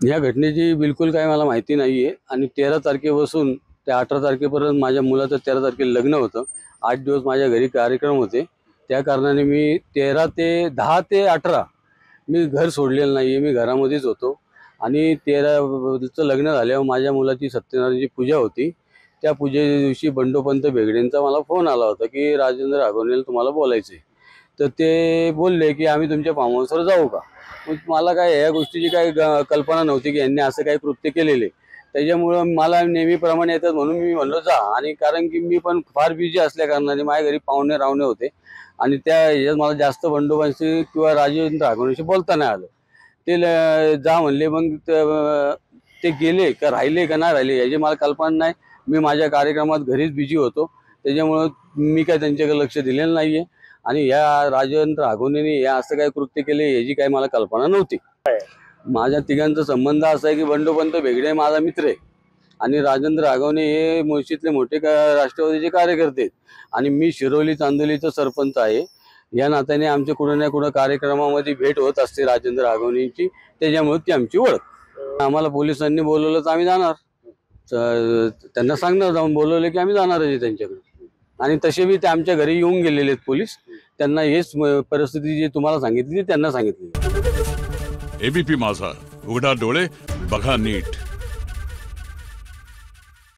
या घटनेची बिलकुल काही मला माहिती नाही आहे आणि 13 तारखेपासून ते 18 तारखेपर्यंत माझ्या मुलाचं 13 तारखेला लग्न होतं. 8 दिवस माझ्या घरी कार्यक्रम होते. त्या कारणाने मी 10 ते 18 मी घर सोडलेलं नाही आहे. मी घरामध्येच होतो आणि 13चं लग्न झाल्यावर माझ्या मुलाची सत्यनारायणची पूजा होती. त्या पूजेच्या दिवशी बंडोपंत बेगडेंचा मला फोन आला होता की राजेंद्र राघवनेला तुम्हाला बोलायचं आहे. तर ते बोलले की आम्ही तुमच्या फार्म हाऊसवर जाऊ का? मग मला काय या गोष्टीची काही कल्पना नव्हती की यांनी असं काही कृत्य केलेले. त्याच्यामुळं मला नेहमीप्रमाणे येतात म्हणून मी म्हणलो जा. आणि कारण की मी पण फार बिझी असल्या कारणाने माझ्या घरी पाहुणे रावणे होते आणि त्या ह्याच्यात मला जास्त बंडोबांशी किंवा राजेंद्र राघवनेशी बोलता नाही आलं. ते जा म्हणले. मग ते गेले का राहिले का नाही राहिले याची मला कल्पना नाही. मी माझ्या कार्यक्रमात घरीच बिझी होतो. त्याच्यामुळं मी काय त्यांच्याकडे लक्ष दिलेलं नाही आहे आणि या राजेंद्र राघवनेने या असं काय कृत्य केले याची काही मला कल्पना नव्हती. माझ्या तिघांचा संबंध असा आहे की बंडोपंत बेगडे माझा मित्र आहे आणि राजेंद्र राघवने हे मुळशीतले मोठे राष्ट्रवादीचे कार्यकर्ते आहेत आणि मी शिरोली चांदोलीचा सरपंच आहे. या नात्याने आमच्या कुठं ना कुठं कार्यक्रमामध्ये भेट होत असते राजेंद्र राघवनेची. त्याच्यामुळे ती आमची ओळख. आम्हाला पोलिसांनी बोलवलं तर आम्ही जाणार. त्यांना सांगणार जाऊन बोलवलं की आम्ही जाणारच आहे त्यांच्याकडे. आणि तसे बी ते आमच्या घरी येऊन गेलेले आहेत पोलीस. त्यांना हेच परिस्थिती जी तुम्हाला सांगितली त्यांना सांगितली. एबीपी माझा, उघडा डोळे बघा नीट.